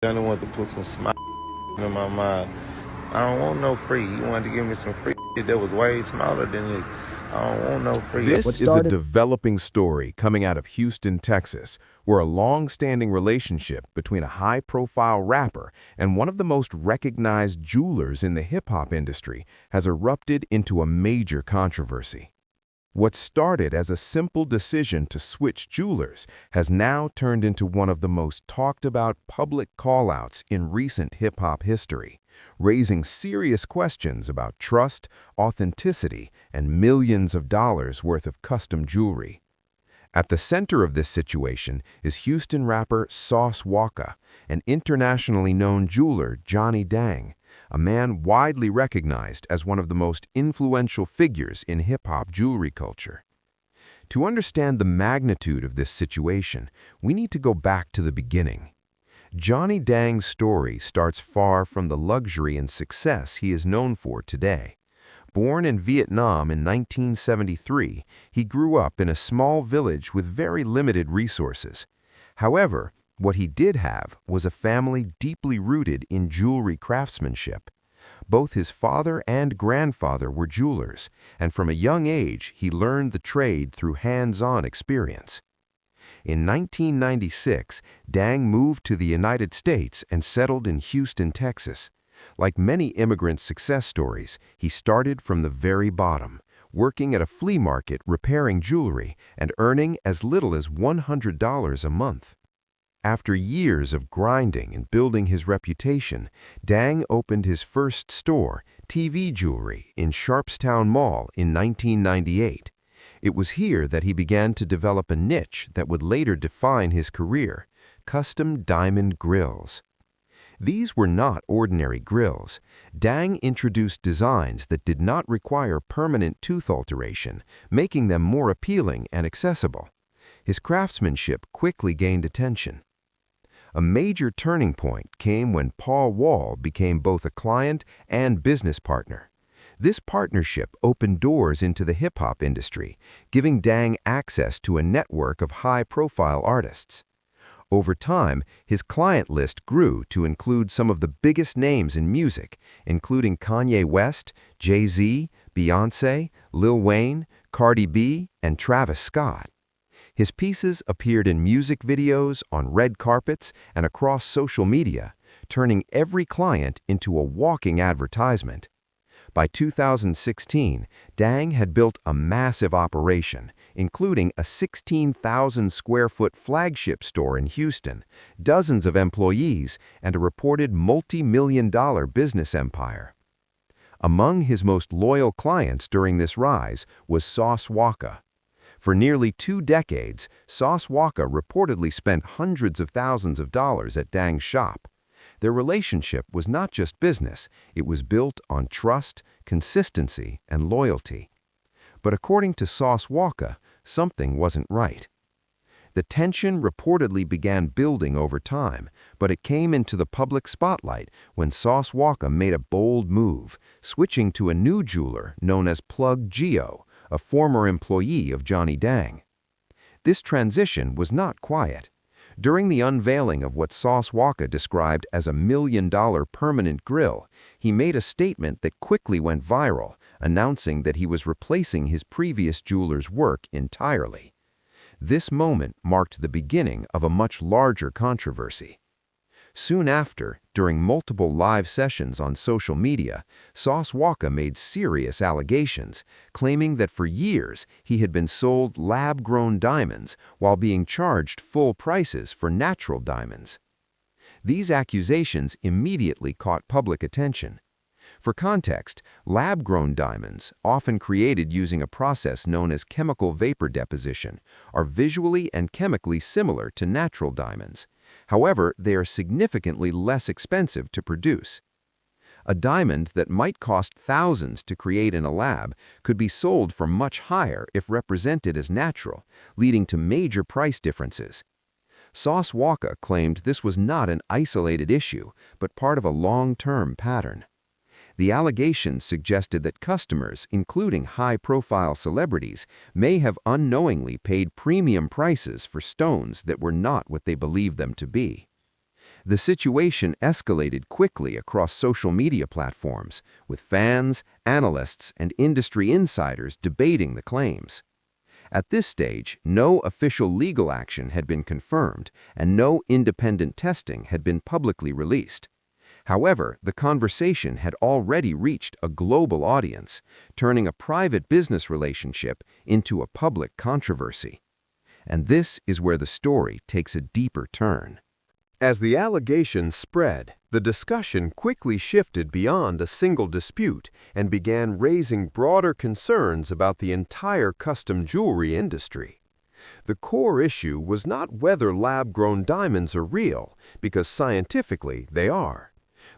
Johnny wanted to put some smile in my mind. I don't want no free. He wanted to give me some free that was way smaller than this. I don't want no free. This is a developing story coming out of Houston, Texas, where a long-standing relationship between a high-profile rapper and one of the most recognized jewelers in the hip-hop industry has erupted into a major controversy. What started as a simple decision to switch jewelers has now turned into one of the most talked-about public call-outs in recent hip-hop history, raising serious questions about trust, authenticity, and millions of dollars worth of custom jewelry. At the center of this situation is Houston rapper Sauce Walka and internationally known jeweler Johnny Dang, a man widely recognized as one of the most influential figures in hip-hop jewelry culture. To understand the magnitude of this situation, we need to go back to the beginning. Johnny Dang's story starts far from the luxury and success he is known for today. Born in Vietnam in 1973, he grew up in a small village with very limited resources. However, what he did have was a family deeply rooted in jewelry craftsmanship. Both his father and grandfather were jewelers, and from a young age he learned the trade through hands-on experience. In 1996, Dang moved to the United States and settled in Houston, Texas. Like many immigrant success stories, he started from the very bottom, working at a flea market repairing jewelry and earning as little as $100 a month. After years of grinding and building his reputation, Dang opened his first store, TV Jewelry, in Sharpstown Mall in 1998. It was here that he began to develop a niche that would later define his career: custom diamond grills. These were not ordinary grills. Dang introduced designs that did not require permanent tooth alteration, making them more appealing and accessible. His craftsmanship quickly gained attention. A major turning point came when Paul Wall became both a client and business partner. This partnership opened doors into the hip-hop industry, giving Dang access to a network of high-profile artists. Over time, his client list grew to include some of the biggest names in music, including Kanye West, Jay-Z, Beyoncé, Lil Wayne, Cardi B, and Travis Scott. His pieces appeared in music videos, on red carpets, and across social media, turning every client into a walking advertisement. By 2016, Dang had built a massive operation, including a 16,000-square-foot flagship store in Houston, dozens of employees, and a reported multi-million-dollar business empire. Among his most loyal clients during this rise was Sauce Walka. For nearly 2 decades, Sauce Walka reportedly spent hundreds of thousands of dollars at Dang's shop. Their relationship was not just business, it was built on trust, consistency, and loyalty. But according to Sauce Walka, something wasn't right. The tension reportedly began building over time, but it came into the public spotlight when Sauce Walka made a bold move, switching to a new jeweler known as Plug Geo, a former employee of Johnny Dang. This transition was not quiet. During the unveiling of what Sauce Walka described as a $1 million permanent grill, he made a statement that quickly went viral, announcing that he was replacing his previous jeweler's work entirely. This moment marked the beginning of a much larger controversy. Soon after, during multiple live sessions on social media, Sauce Walka made serious allegations, claiming that for years he had been sold lab-grown diamonds while being charged full prices for natural diamonds. These accusations immediately caught public attention. For context, lab-grown diamonds, often created using a process known as chemical vapor deposition, are visually and chemically similar to natural diamonds. However, they are significantly less expensive to produce. A diamond that might cost thousands to create in a lab could be sold for much higher if represented as natural, leading to major price differences. Sauce Walka claimed this was not an isolated issue, but part of a long-term pattern. The allegations suggested that customers, including high-profile celebrities, may have unknowingly paid premium prices for stones that were not what they believed them to be. The situation escalated quickly across social media platforms, with fans, analysts, and industry insiders debating the claims. At this stage, no official legal action had been confirmed, and no independent testing had been publicly released. However, the conversation had already reached a global audience, turning a private business relationship into a public controversy. And this is where the story takes a deeper turn. As the allegations spread, the discussion quickly shifted beyond a single dispute and began raising broader concerns about the entire custom jewelry industry. The core issue was not whether lab-grown diamonds are real, because scientifically they are.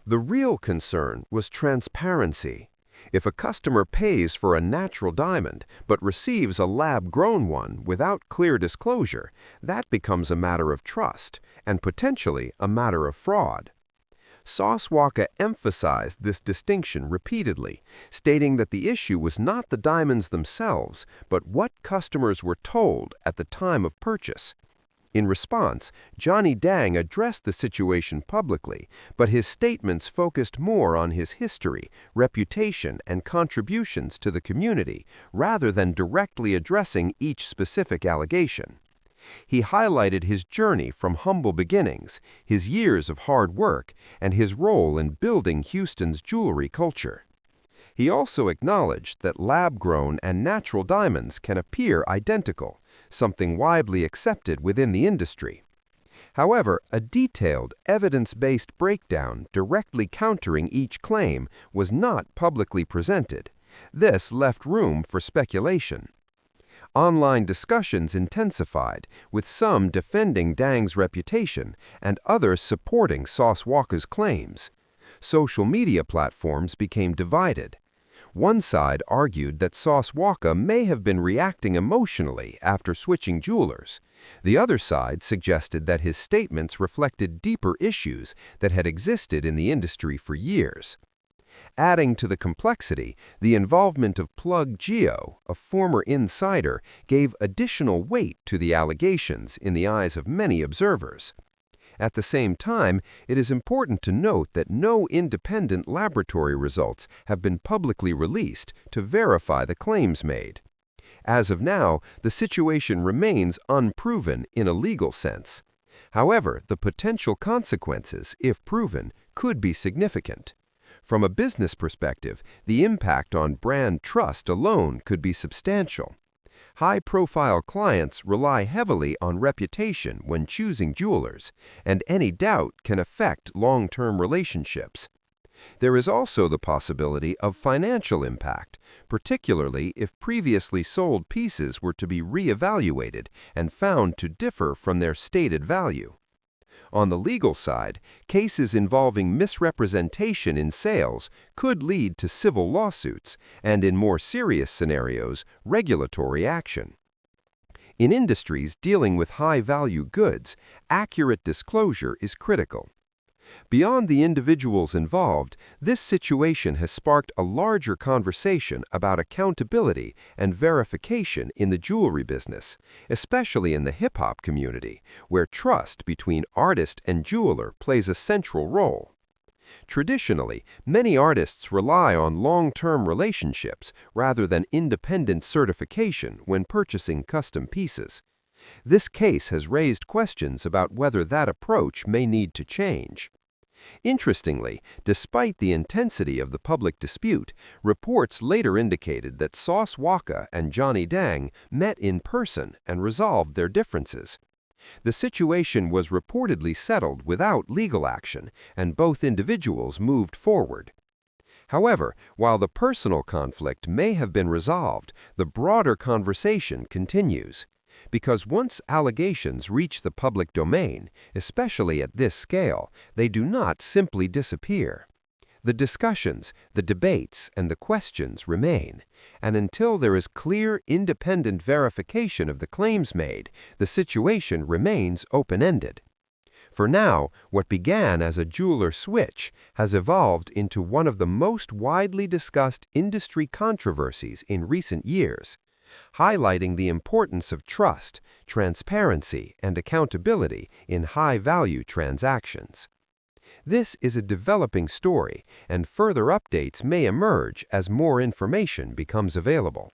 The real concern was transparency. If a customer pays for a natural diamond but receives a lab-grown one without clear disclosure, that becomes a matter of trust and potentially a matter of fraud. Sauce Walker emphasized this distinction repeatedly, stating that the issue was not the diamonds themselves, but what customers were told at the time of purchase. In response, Johnny Dang addressed the situation publicly, but his statements focused more on his history, reputation, and contributions to the community, rather than directly addressing each specific allegation. He highlighted his journey from humble beginnings, his years of hard work, and his role in building Houston's jewelry culture. He also acknowledged that lab-grown and natural diamonds can appear identical, something widely accepted within the industry. However, a detailed, evidence-based breakdown directly countering each claim was not publicly presented. This left room for speculation. Online discussions intensified, with some defending Dang's reputation and others supporting Sauce Walker's claims. Social media platforms became divided. One side argued that Sauce Walker may have been reacting emotionally after switching jewelers. The other side suggested that his statements reflected deeper issues that had existed in the industry for years. Adding to the complexity, the involvement of Plug Geo, a former insider, gave additional weight to the allegations in the eyes of many observers. At the same time, it is important to note that no independent laboratory results have been publicly released to verify the claims made. As of now, the situation remains unproven in a legal sense. However, the potential consequences, if proven, could be significant. From a business perspective, the impact on brand trust alone could be substantial. High-profile clients rely heavily on reputation when choosing jewelers, and any doubt can affect long-term relationships. There is also the possibility of financial impact, particularly if previously sold pieces were to be re-evaluated and found to differ from their stated value. On the legal side, cases involving misrepresentation in sales could lead to civil lawsuits and, in more serious scenarios, regulatory action. In industries dealing with high-value goods, accurate disclosure is critical. Beyond the individuals involved, this situation has sparked a larger conversation about accountability and verification in the jewelry business, especially in the hip-hop community, where trust between artist and jeweler plays a central role. Traditionally, many artists rely on long-term relationships rather than independent certification when purchasing custom pieces. This case has raised questions about whether that approach may need to change. Interestingly, despite the intensity of the public dispute, reports later indicated that Sauce Walker and Johnny Dang met in person and resolved their differences. The situation was reportedly settled without legal action, and both individuals moved forward. However, while the personal conflict may have been resolved, the broader conversation continues. Because once allegations reach the public domain, especially at this scale, they do not simply disappear. The discussions, the debates, and the questions remain, and until there is clear, independent verification of the claims made, the situation remains open-ended. For now, what began as a jeweler switch has evolved into one of the most widely discussed industry controversies in recent years, highlighting the importance of trust, transparency, and accountability in high-value transactions. This is a developing story, and further updates may emerge as more information becomes available.